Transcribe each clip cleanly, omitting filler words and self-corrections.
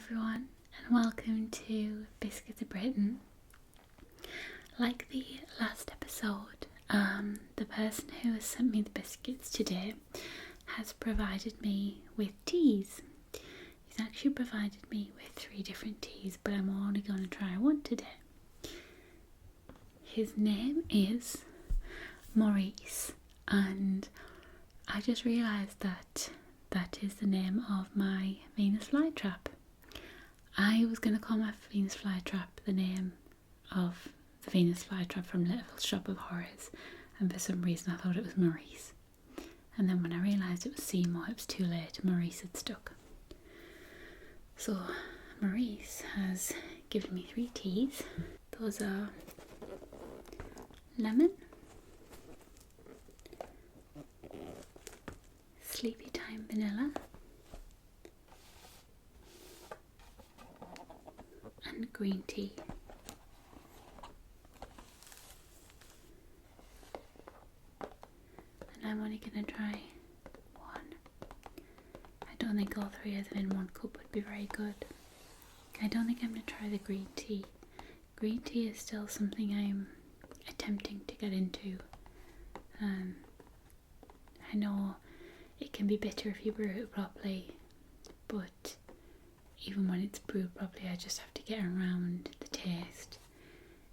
everyone, and welcome to Biscuit of Britain. Like the last episode, the person who has sent me the biscuits today has provided me with teas. He's actually provided me with 3 different teas, but I'm only going to try one today. His name is Maurice, and I just realised that is the name of my Venus flytrap. I was going to call my Venus flytrap the name of the Venus flytrap from Little Shop of Horrors, and for some reason I thought it was Maurice. And then when I realised it was Seymour, it was too late. Maurice had stuck. So Maurice has given me 3 teas. Those are lemon, Sleepy Time Vanilla, and green tea. And I'm only going to try one. I don't think all 3 of them in one cup would be very good. I don't think I'm going to try the green tea. Green tea is still something I'm attempting to get into. I know it can be bitter if you brew it properly, but even when it's brewed properly, I just have to get around the taste.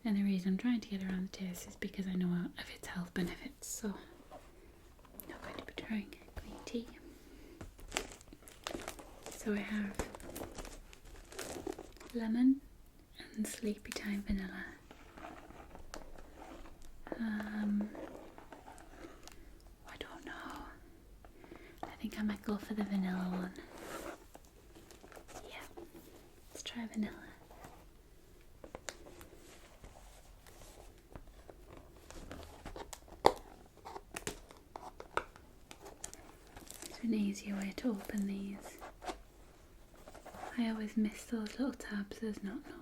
And the reason I'm trying to get around the taste is because I know of its health benefits. So I'm going to be trying green tea. So I have lemon and Sleepy Time Vanilla. I don't know. I think I might go for the vanilla one. Yeah, let's try vanilla. There's an easier way to open these. I always miss those little tabs, there's not no.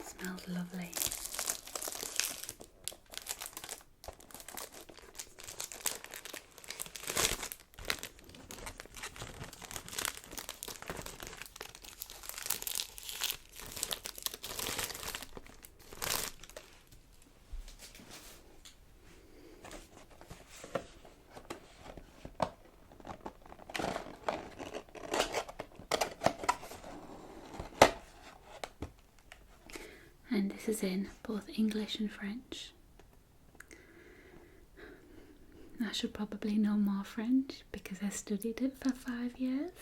Smells lovely. And this is in both English and French. I should probably know more French because I studied it for 5 years.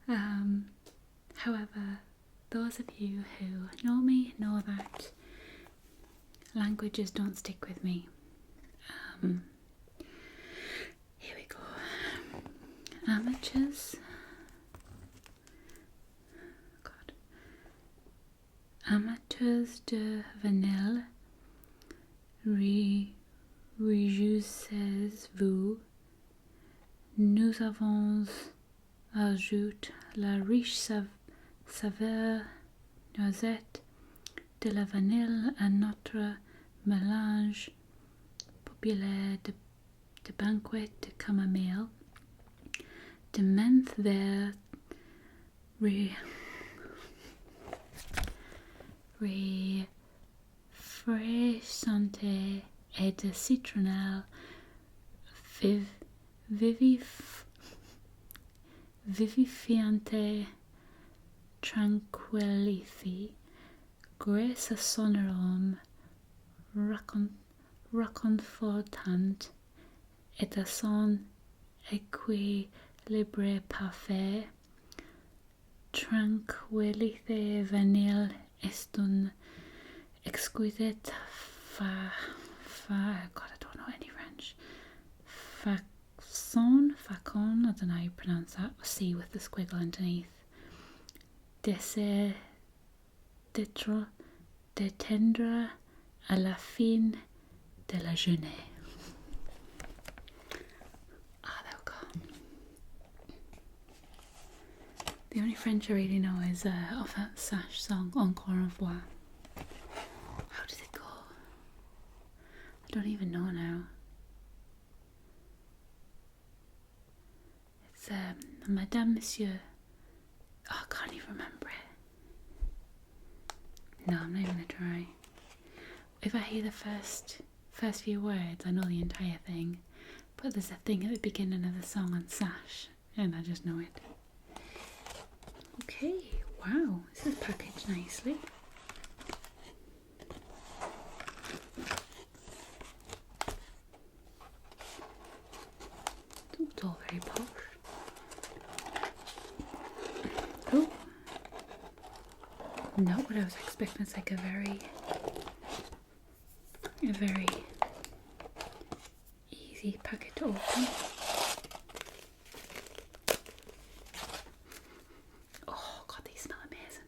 However, those of you who know me know that languages don't stick with me. Here we go. Amateurs. Amateurs de vanille, réjouissez-vous. Nous avons ajouté la riche saveur noisette de la vanille à notre mélange populaire de banquet de camomille, de menthe vert, réfraîchissante et de citronnelle vivifiante tranquillifie grâce à son arôme réconfortant et à son équilibre parfait. Tranquillité vanille est une exquisite God, I don't know any French. facon, I don't know how you pronounce that, C with the squiggle underneath. D'essayer d'atteindre à la fin de la journée. There we go. The only French I really know is off that Sash song, Encore une fois. How does it go? I don't even know now. It's Madame, Monsieur. Oh, I can't even remember it. No, I'm not even gonna try. If I hear the first few words, I know the entire thing. But there's a thing at the beginning of the song on Sash, and I just know it. Okay, wow, this is packaged nicely. It's all very posh. Oh, not what I was expecting. It's like a very easy packet to open. Oh god, these smell amazing.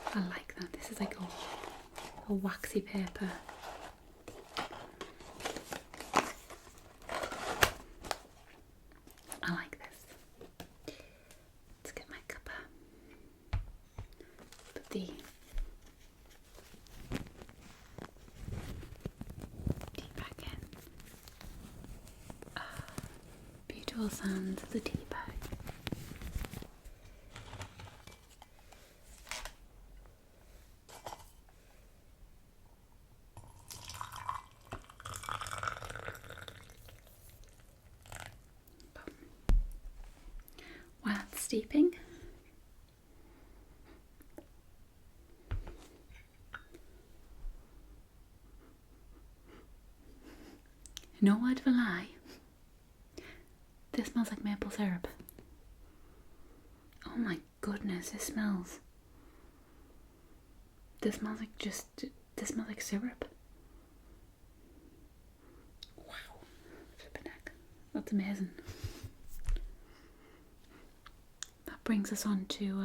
Oh, I like that. This is like a waxy paper. I like this. Let's get my cuppa. Put the tea bag in. Beautiful sounds of the tea bag. While it's steeping, no word of a lie, this smells like maple syrup. Oh my goodness, this smells like syrup. Wow, flipping heck, that's amazing. That brings us on to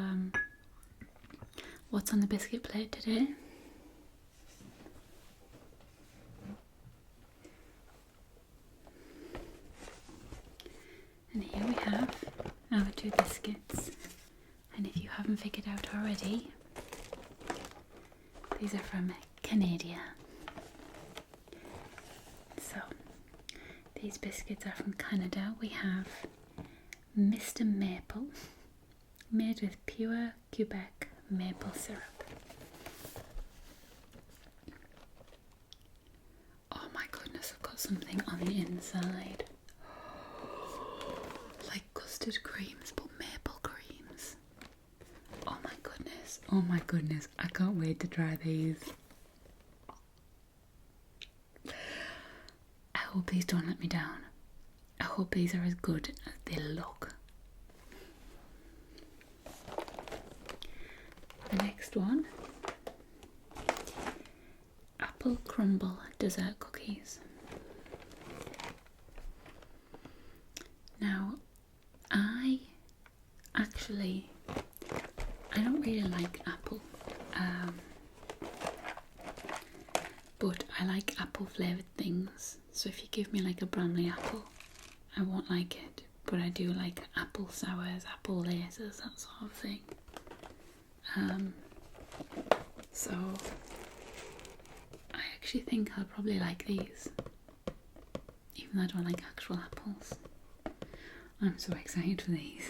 what's on the biscuit plate today. And here we have our 2 biscuits, and if you haven't figured out already, these are from Canadia. So these biscuits are from Canada. We have Mr. Maple, made with pure Quebec maple syrup. Oh my goodness, I've got something on the inside. Like custard creams, but maple creams. Oh my goodness, I can't wait to try these. I hope these don't let me down. I hope these are as good as they look. The next one, apple crumble dessert cookies. Now, I don't really like apple, but I like apple flavoured things. So if you give me like a Bramley apple, I won't like it, but I do like apple sours, apple lasers, that sort of thing. So I actually think I'll probably like these, even though I don't like actual apples. I'm so excited for these.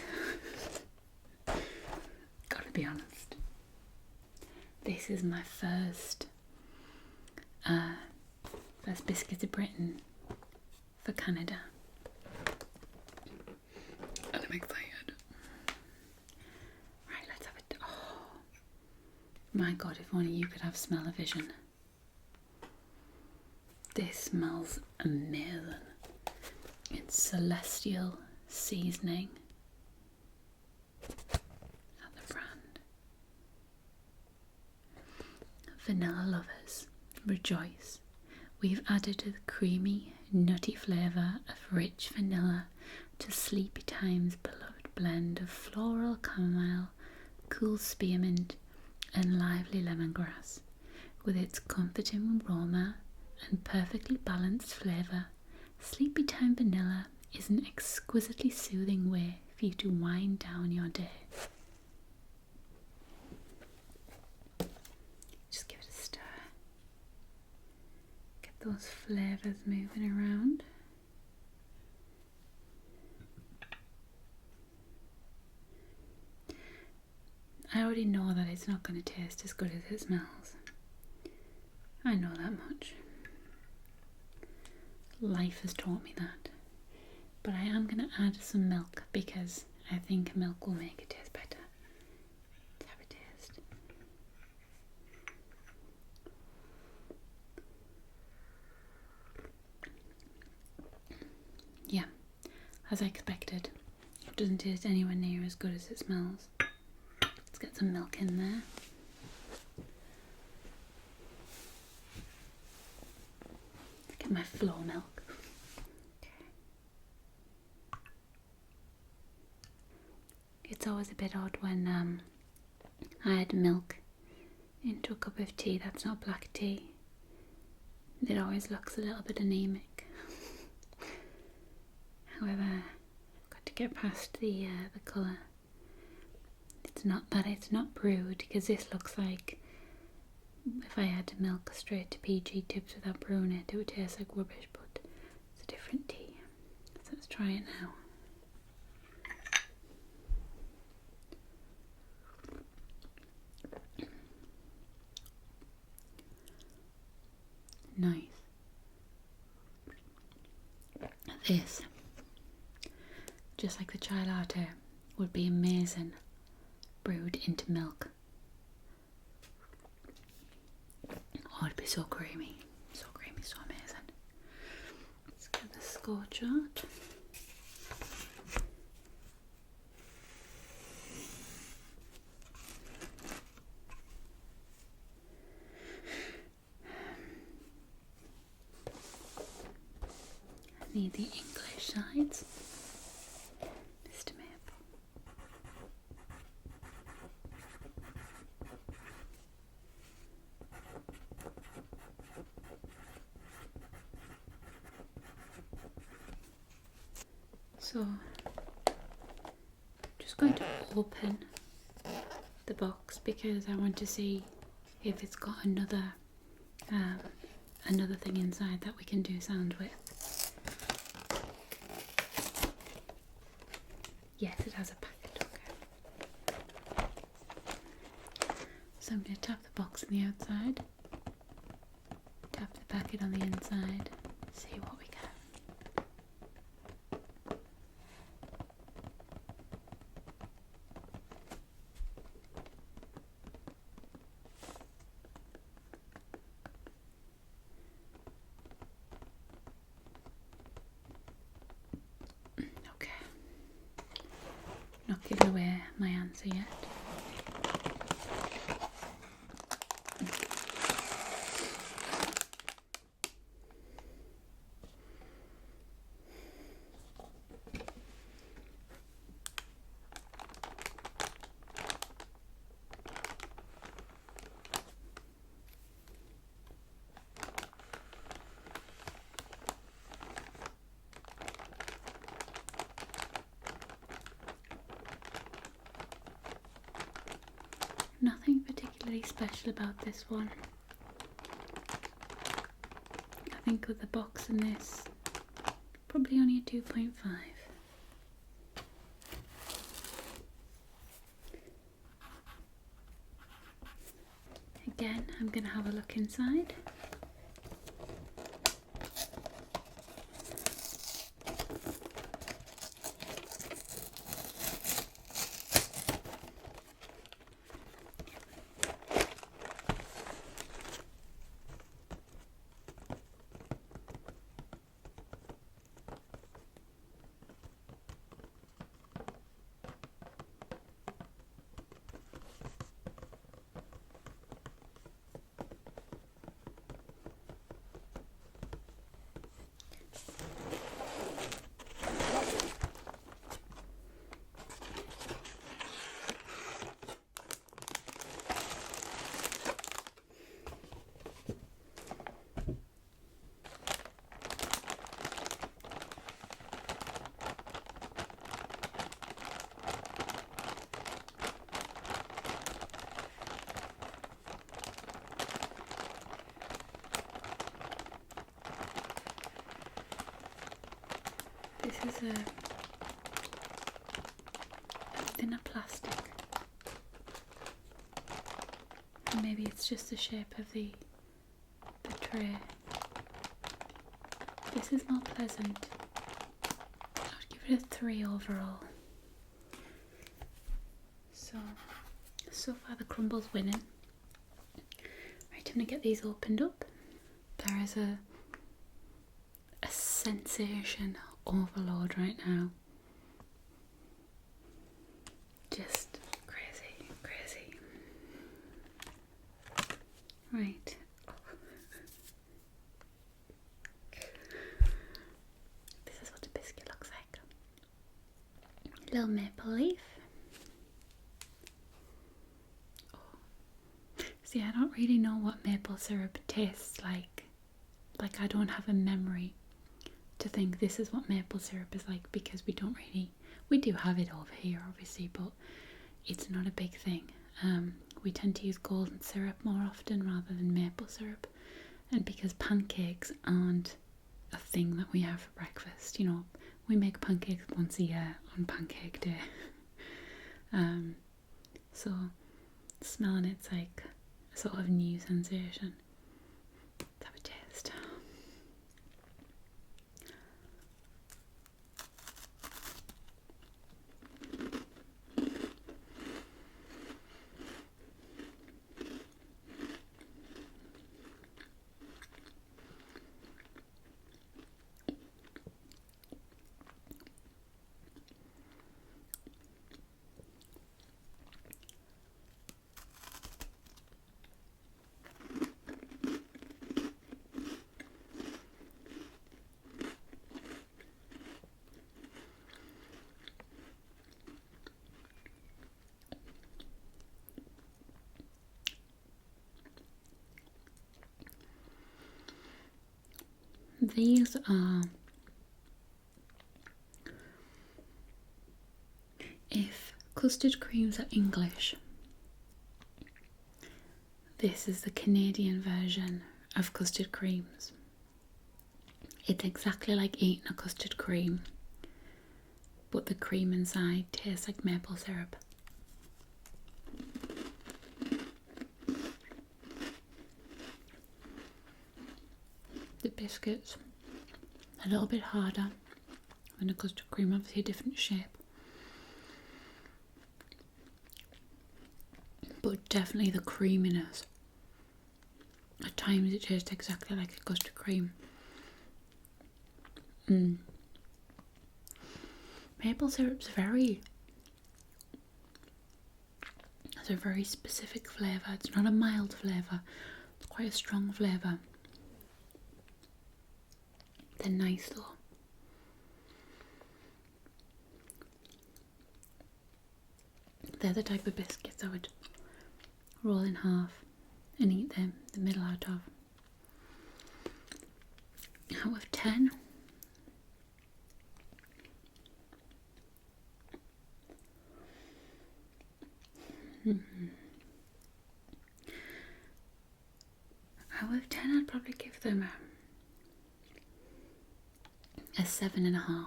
Gotta be honest. This is my first biscuit of Britain for Canada. And I'm excited. Right, let's have it. Oh my god, if only you could have smell-o-vision. This smells amazing. It's Celestial Seasoning at the brand. Vanilla lovers, rejoice. We've added the creamy, nutty flavour of rich vanilla to Sleepy Time's beloved blend of floral chamomile, cool spearmint and lively lemongrass. With its comforting aroma and perfectly balanced flavour, Sleepy Time Vanilla is an exquisitely soothing way for you to wind down your day. Just give it a stir. Get those flavours moving around. I already know that it's not going to taste as good as it smells. I know that much. Life has taught me that. But I am going to add some milk because I think milk will make it taste better. Let's have a taste. Yeah, as I expected. It doesn't taste anywhere near as good as it smells. Let's get some milk in there. Let's get my floor milk. It's always a bit odd when I add milk into a cup of tea that's not black tea. It always looks a little bit anemic. However, I've got to get past the colour. It's not that it's not brewed, because this looks like if I add milk straight to PG tips without brewing it, it would taste like rubbish, but it's a different tea. So let's try it now. Nice. This, just like the chai latte, would be amazing brewed into milk. Oh, it'd be so creamy, so amazing. Let's get the scorch out. I need the English sides. Mr. Maple. So, I'm just going to open the box because I want to see if it's got another thing inside that we can do sound with. Yes, it has a packet, okay. So I'm going to tap the box on the outside, tap the packet on the inside, see what we get. Not giving away my answer yet. Nothing particularly special about this one. I think with the box and this, probably only a 2.5. Again, I'm going to have a look inside. is a thinner plastic. And maybe it's just the shape of the tray. This is more pleasant. I'd give it a 3 overall. So far the Crumble's winning. Right, I'm going to get these opened up. There is a sensation overload right now. Just crazy, crazy. Right. This is what a biscuit looks like. Little maple leaf. See, I don't really know what maple syrup tastes like. Like, I don't have a memory to think this is what maple syrup is like, because we do have it over here obviously, but it's not a big thing. We tend to use golden syrup more often rather than maple syrup, and because pancakes aren't a thing that we have for breakfast, you know, we make pancakes once a year on Pancake Day. So smelling it's like a sort of new sensation. Let's have a taste. These are, if custard creams are English, this is the Canadian version of custard creams. It's exactly like eating a custard cream, but the cream inside tastes like maple syrup. The biscuits a little bit harder than a custard cream, obviously a different shape, but definitely the creaminess. At times it tastes exactly like a custard cream. Maple syrup's it's a very specific flavour. It's not a mild flavour, it's quite a strong flavour. They're nice though. They're the type of biscuits I would roll in half and eat the middle out of. Out of 10, out of 10 I'd probably give them a 7.5.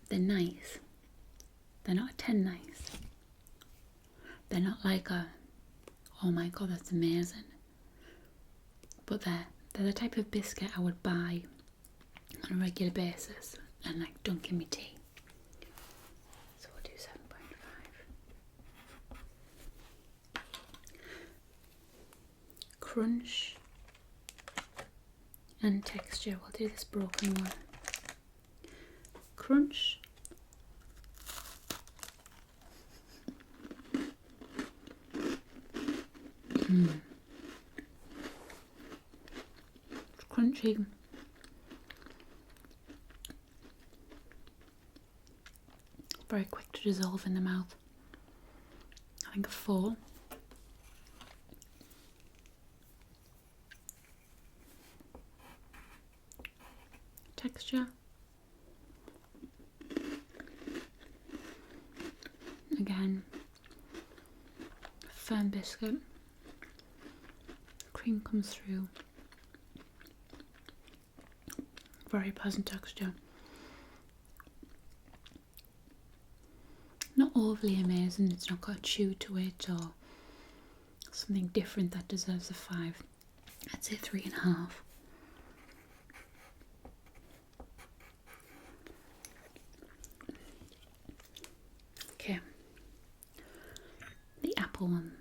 They're nice. They're not a 10 nice. They're not like a, oh my god, that's amazing. But they're the type of biscuit I would buy on a regular basis and like dunk in my tea. So we'll do 7.5. Crunch and texture. We'll do this broken one. Crunch. It's crunchy. Very quick to dissolve in the mouth. I think a 4. Texture. Again, firm biscuit. Cream comes through. Very pleasant texture. not overly amazing. It's not got a chew to it or something different that deserves a 5. I'd say 3.5. Okay, the apple ones.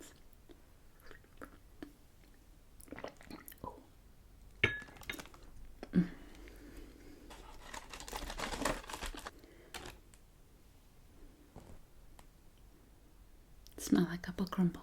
Smell like apple crumble.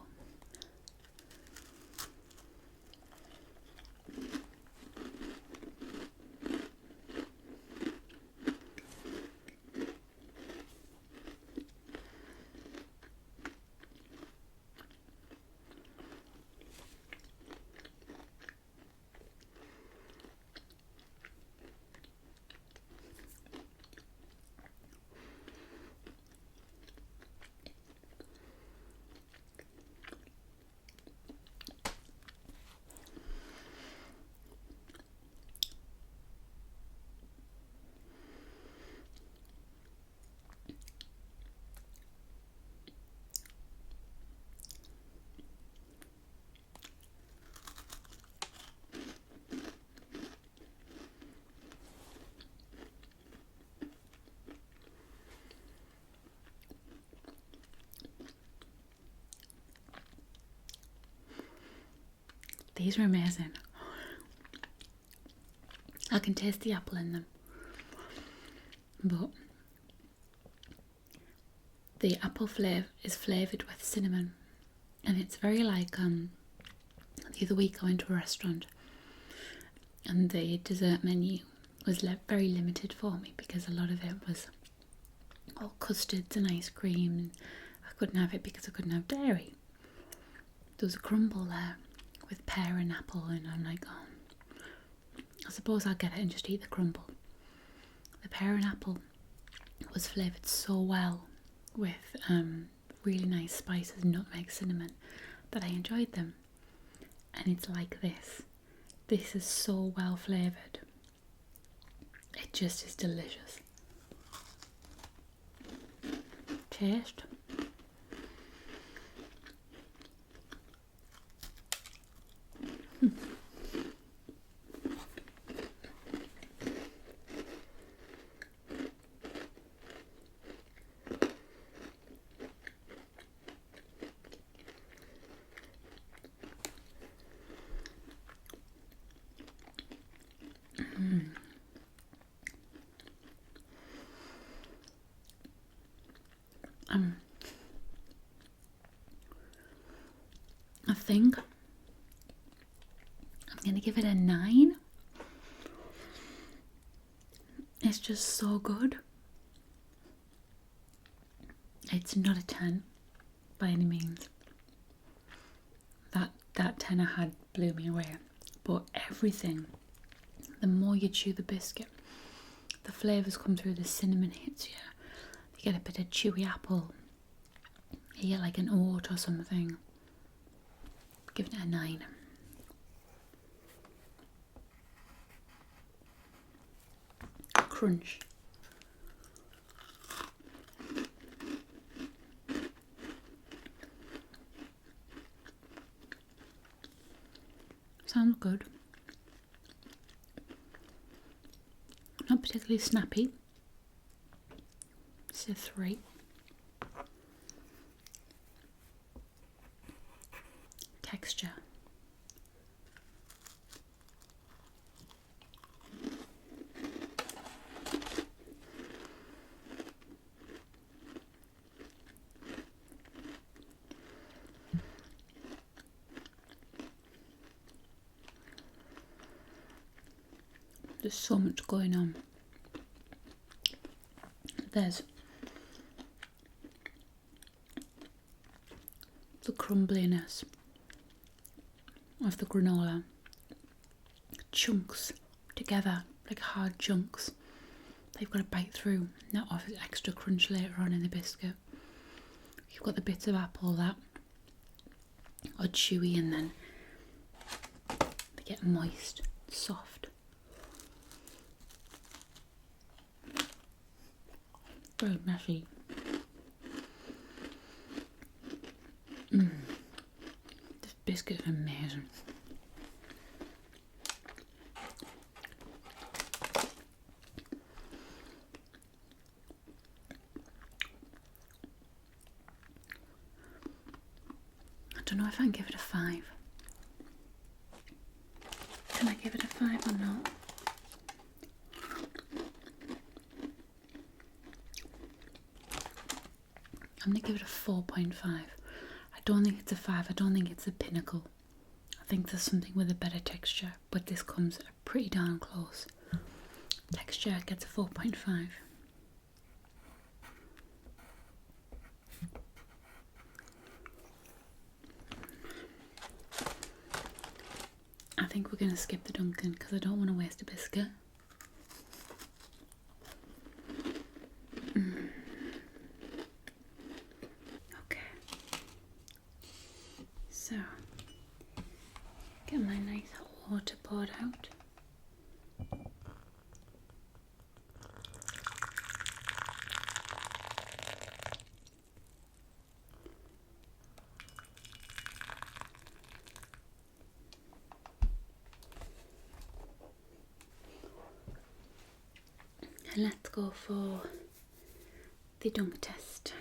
These are amazing. I can taste the apple in them, but the apple flavour is flavoured with cinnamon, and it's very like the other week I went to a restaurant and the dessert menu was very limited for me because a lot of it was all custards and ice cream, and I couldn't have it because I couldn't have dairy. There was a crumble there with pear and apple, and I'm like, oh, I suppose I'll get it and just eat the crumble. The pear and apple was flavoured so well with really nice spices, nutmeg, cinnamon, that I enjoyed them. And it's like this. This is so well flavoured. It just is delicious. Taste. I think I'm going to give it a 9. It's just so good. It's not a 10 by any means. That 10 I had blew me away. But everything, the more you chew the biscuit, the flavours come through, the cinnamon hits you. You get a bit of chewy apple. You get like an oat or something. Give it a 9. Crunch. Sounds good. Not particularly snappy. It's a 3. Texture. There's so much going on. There's the crumbliness of the granola, chunks together, like hard chunks they've got to bite through. That offers extra crunch later on in the biscuit. You've got the bits of apple that are chewy and then they get moist, soft. Very messy. biscuit is amazing. I don't know if I can give it a 5. Can I give it a 5 or not? I'm going to give it a 4.5. I don't think it's a 5. I don't think it's the pinnacle. I think there's something with a better texture, but this comes pretty darn close. Texture gets a 4.5. I think we're going to skip the Dunkin' because I don't want to waste a biscuit. Okay. So, get my nice hot water poured out. And let's go for the dunk test.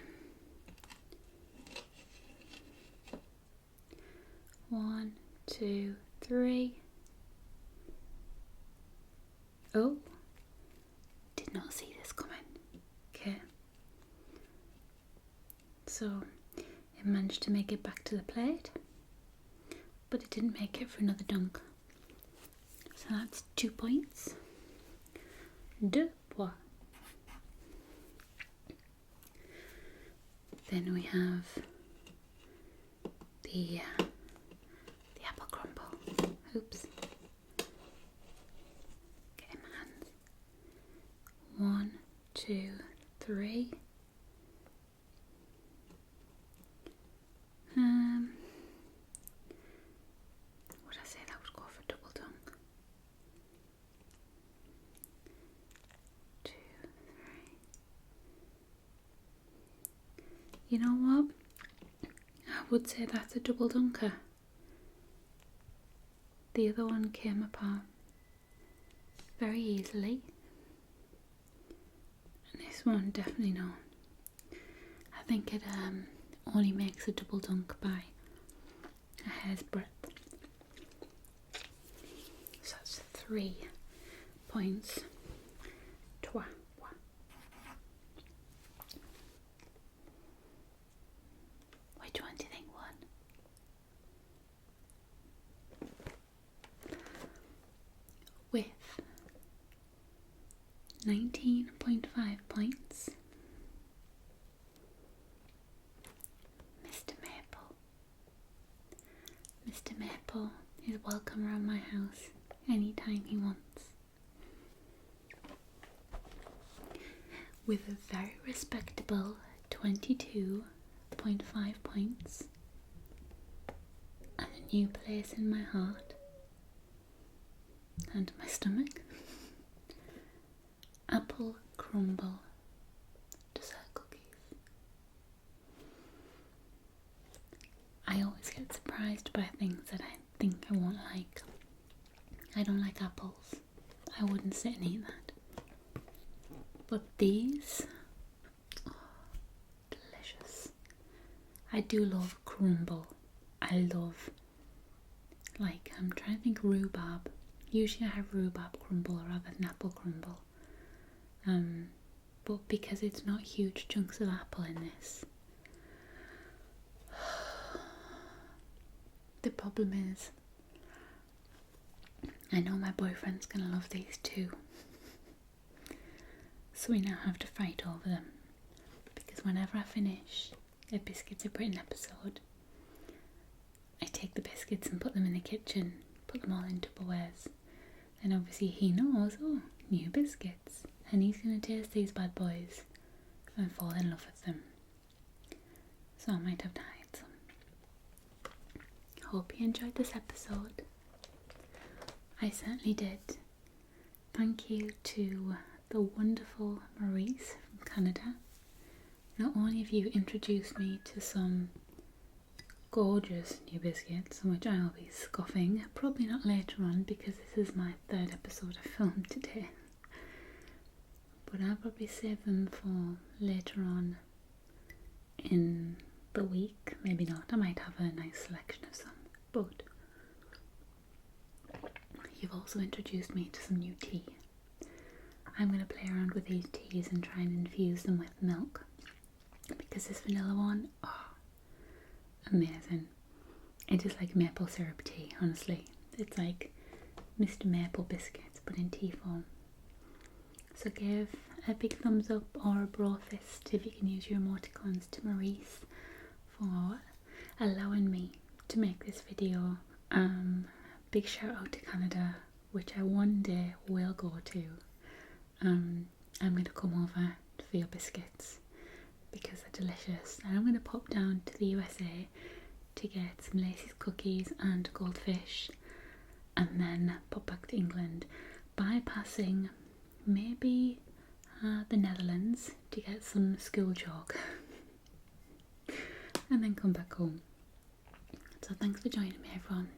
1, 2, 3. Oh, did not see this coming. Okay. So it managed to make it back to the plate, but it didn't make it for another dunk. So that's 2 points. 2 points. Then we have the apple crumble. Oops. Get in my hands. 1, 2, 3. Would I say that would go for a double dunk? 2, 3. You know what? I would say that's a double dunker. The other one came apart very easily, and this one definitely not. I think it only makes a double dunk by a hair's breadth. So that's 3 points. Twa. Which one do you think won? With 19.5 points, Mr. Maple. Mr. Maple is welcome around my house anytime he wants. With a very respectable 22.5 points and a new place in my heart and my stomach. Apple Crumble dessert cookies. I always get surprised by things that I think I won't like. I don't like apples. I wouldn't sit and eat that. But these, oh, delicious. I do love crumble. I love, like, I'm trying to think rhubarb. Usually I have rhubarb crumble rather than apple crumble. But because it's not huge chunks of apple in this, the problem is, I know my boyfriend's gonna love these too. So we now have to fight over them. Because whenever I finish a Biscuits of Britain episode, I take the biscuits and put them in the kitchen, put them all in Tupperwares. And obviously he knows, oh, new biscuits. And he's going to taste these bad boys and fall in love with them. So I might have to hide some. Hope you enjoyed this episode. I certainly did. Thank you to the wonderful Maurice from Canada. Not only have you introduced me to some gorgeous new biscuits, which I'll be scoffing. Probably not later on because this is my third episode I filmed today. But I'll probably save them for later on in the week. Maybe not. I might have a nice selection of some. But you've also introduced me to some new tea. I'm going to play around with these teas and try and infuse them with milk. Because this vanilla one, oh, amazing. It is like maple syrup tea, honestly. It's like Mr. Maple Biscuits, but in tea form. So give a big thumbs up or a bro fist if you can use your emoticons to Maurice for allowing me to make this video. Big shout out to Canada, which I one day will go to. I'm going to come over for your biscuits because they're delicious, and I'm going to pop down to the USA to get some Lacey's cookies and goldfish, and then pop back to England, bypassing maybe the Netherlands to get some school chalk and then come back home. So thanks for joining me, everyone.